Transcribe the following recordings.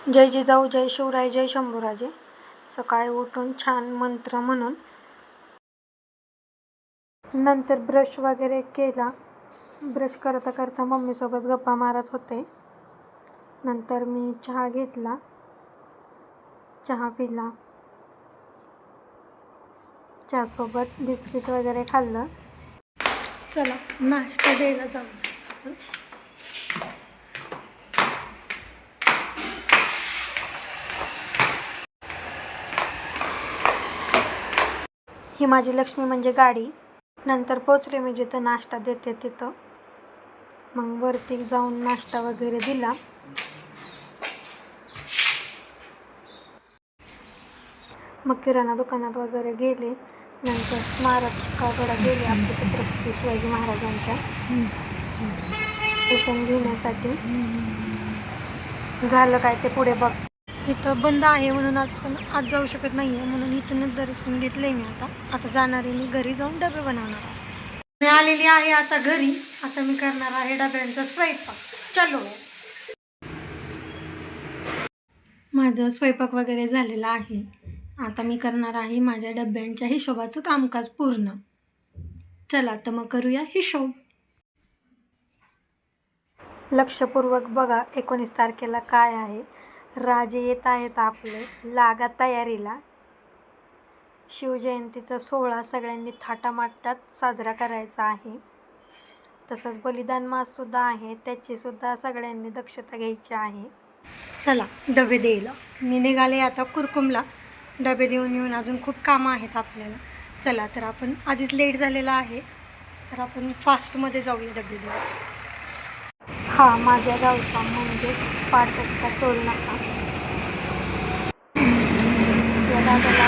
जय जिजाऊ, जय शिवराय, जय शंभूराजे. सकाळी उठून छान मंत्र म्हणून नंतर ब्रश वगैरे केला. ब्रश करता करता मम्मीसोबत गप्पा मारत होते. नंतर मी चहा घेतला, चहा पिला, चहासोबत बिस्किट वगैरे खाल्लं. चला नाश्ता द्यायला जाऊ आपण. ही माझी लक्ष्मी म्हणजे गाडी. नंतर पोचले मी जिथं नाश्ता देते तिथं. मग वरती जाऊन नाश्ता वगैरे दिला. मग किराणा दुकानात वगैरे गेले. नंतर स्मारकाकडे गेले आपल्या छत्रपती शिवाजी महाराजांच्या दर्शन घेण्यासाठी. झालं काय ते पुढे बघ. इथं बंद आहे म्हणून आज जाऊ शकत नाही आहे, म्हणून इथूनच दर्शन घेतलंय मी. आता जाणार आहे मी घरी, जाऊन डबे बनवणार आहे. मी आलेली आहे आता घरी. आता मी करणार आहे डब्यांचा स्वयंपाक. चलो. माझं स्वयंपाक वगैरे झालेला आहे. आता मी करणार आहे माझ्या डब्यांच्या हिशोबाचं कामकाज पूर्ण. चला तर मग करूया हिशोब. लक्षपूर्वक बघा 19 तारखेला काय आहे. राजे येत आहेत आपले, लागा तयारीला. शिवजयंतीचा सोहळा सगळ्यांनी थाटामाटात साजरा करायचा आहे. तसंच बलिदान माससुद्धा आहे, त्याचीसुद्धा सगळ्यांनी दक्षता घ्यायची आहे. चला डबे द्यायला मी निघाले आता कुरकुमला. डबे देऊन येऊन अजून खूप कामं आहेत आपल्याला. चला तर आपण आधीच लेट झालेला आहे, तर आपण फास्टमध्ये जाऊया डबे द्यायला. हा माझ्या गावचा म्हणजे पाटसचा टोल नाका. या दादाला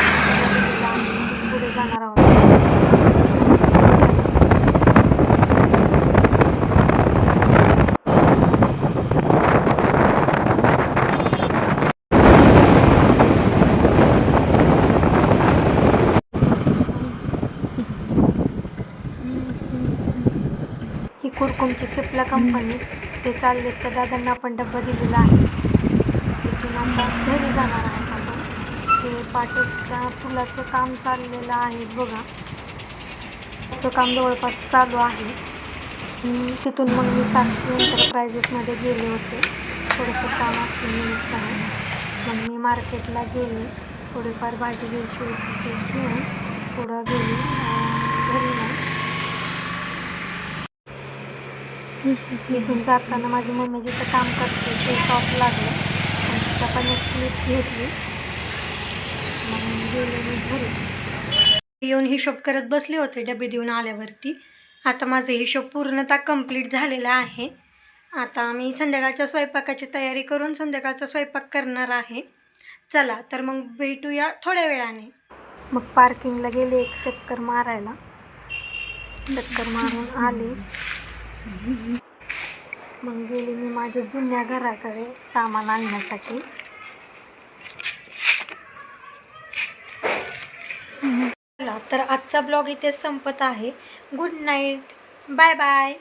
पुढे जाणार आहोत. ही कुरकुमची सिप्ला कंपनी. ते चालले त्या दादांना आपण डब्बा दिलेला आहे. तिथून आता घरी जाणार आहे आपण. ते पाटसच्या पुलाचं काम चाललेलं आहे बघा. त्याचं काम जवळपास चालू आहे. तिथून मग मी साक्षी एंटरप्राइजेसमध्ये गेले होते. थोडंसं काम असल्यानिमित्ताने मग मी मार्केटला गेले. थोडीफार भाजी घ्यायची होती, ते घेऊन पुढं गेली. घरी नाही, इथून जाताना माझी मम्मी जिथं काम करते ते शॉप लागलं. तिथं पण एक क्लिप घेतली. मग गेले मी घरी. येऊन हिशोब करत बसले होते डबे देऊन आल्यावरती. आता माझं हिशोब पूर्णतः कंप्लीट झालेला आहे. आता मी संध्याकाळच्या स्वयंपाकाची तयारी करून संध्याकाळचा स्वयंपाक करणार आहे. चला तर मग भेटूया थोड्या वेळाने. मग पार्किंगला गेले एक चक्कर मारायला. चक्कर मारून आले. मग गेले मी माझ्या जुन्या घराकडे सामान आणण्यासाठी. चला तर आजचा ब्लॉग इथे संपत आहे. Good night, bye bye.